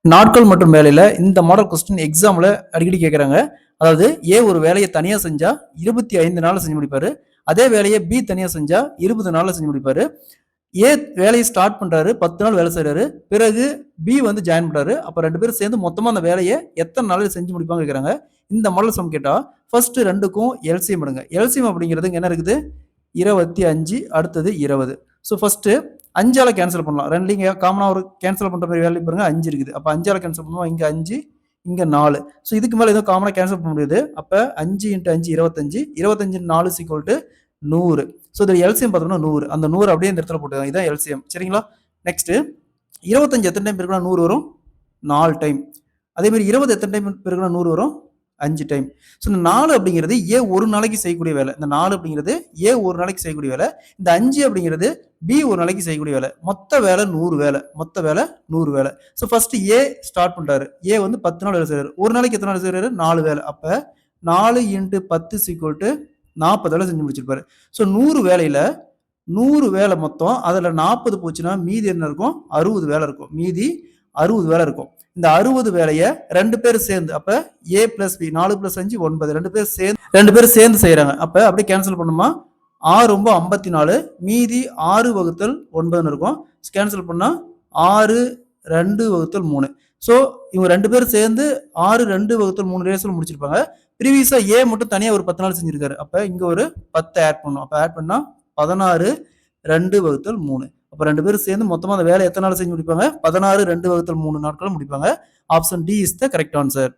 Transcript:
நாட்கள் மற்றும் வேலையில இந்த மாடல் கொஸ்டின் எக்ஸாம்ல அடிக்கடி கேட்கறாங்க. அதாவது ஏ ஒரு வேலையை தனியா செஞ்சா 25 நாள்ல செஞ்சு முடிப்பாரு. அதே வேலையை பி தனியா செஞ்சா 20 நாள்ல செஞ்சு முடிப்பாரு. ஏ வேலையை ஸ்டார்ட் பண்றாரு, 10 நாள் வேலை செய்றாரு. பிறகு பி வந்து ஜாயின் பண்றாரு. அப்ப 2 பேரும் சேர்ந்து மொத்தமா அந்த வேலையை எத்தனை நாள்ல செஞ்சு முடிப்பாங்க கேட்கறாங்க. இந்த மாடல் சம் கேட்டா ஃபர்ஸ்ட் 2க்கும் எல்சிஎம் எடுங்க. எல்சிஎம் அப்படிங்கிறது என்ன இருக்குது? 25 அடுத்தது 20. ஸோ ஃபர்ஸ்ட் 5ஆல கேன்சல் பண்ணலாம். ரெண்டுலையும் காமனா ஒரு கேன்சல் பண்ற மாதிரி வேல்யூ பாருங்க 5 இருக்குது. அப்ப 5ஆல கேன்சல் பண்ணுவோம். இங்க 5 இங்க 4. ஸோ இதுக்கு மேல எதுவும் காமனா கேன்சல் பண்ண முடியாது. அப்ப 5 × 5 25. 25 4 100. ஸோ இதுல எல்சிஎம் பார்த்தோம்னா 100. அந்த 100 அப்படியே இந்த இடத்துல போட்டுக்கலாம். இதான் எல்சிஎம். சரிங்களா? நெக்ஸ்ட் 25 எத்தனை டைம் பெருக்கினா 100 வரும்? 4 டைம். அதே மாதிரி 20 எத்தனை டைம் பெருக்கினா 100 வரும்? 5 டைம். ஸோ இந்த 4 அப்படிங்கிறது ஏ ஒரு நாளைக்கு செய்யக்கூடிய வேலை. இந்த 4 அப்படிங்கிறது ஏ ஒரு நாளைக்கு செய்யக்கூடிய வேலை. இந்த 5 அப்படிங்கிறது பி ஒரு நாளைக்கு செய்யக்கூடிய வேலை. மொத்த வேலை 100 வேலை. மொத்த வேலை 100 வேலை. ஸோ ஃபர்ஸ்ட் ஏ ஸ்டார்ட் பண்றாரு. ஏ வந்து 10 நாள் வேலை செய்யறாரு. ஒரு நாளைக்கு எத்தனை நாள் செய்யறாரு? 4 வேலை. அப்ப 4 × 10 40 வேலை செஞ்சு முடிச்சிருப்பாரு. ஸோ 100 வேலையில 100 வேலை மொத்தம். அதுல 40 போச்சுன்னா மீதி என்ன இருக்கும்? 60 வேலை இருக்கும். மீதி 60 வேலை இருக்கும். இந்த 60 வேலையை 2 பேர் சேர்ந்து, அப்ப ஏ பிளஸ் பி 4 + 5 9. 2 பேர் சேர்ந்து செய்யறாங்க. அப்ப அப்படியே கேன்சல் பண்ணுமா? 6 × 54 மீதி 6/9 இருக்கும். கேன்சல் பண்ணா 6 2/3. ஸோ இவங்க 2 பேரும் சேர்ந்து 6 2/3 ரேஸ்ல முடிச்சிருப்பாங்க. ப்ரீவியஸா ஏ மட்டும் தனியா ஒரு 10 நாள் செஞ்சிருக்காரு. அப்ப இங்க ஒரு 10 ஆட் பண்ணும். அப்ப ஆட் பண்ணா 16 2/3. அப்ப 2 பேரும் சேர்ந்து மொத்தமா அந்த வேலை எத்தனை நாள் செஞ்சு முடிப்பாங்க? 16 2/3 நாட்கள் முடிப்பாங்க. Option D is the correct answer.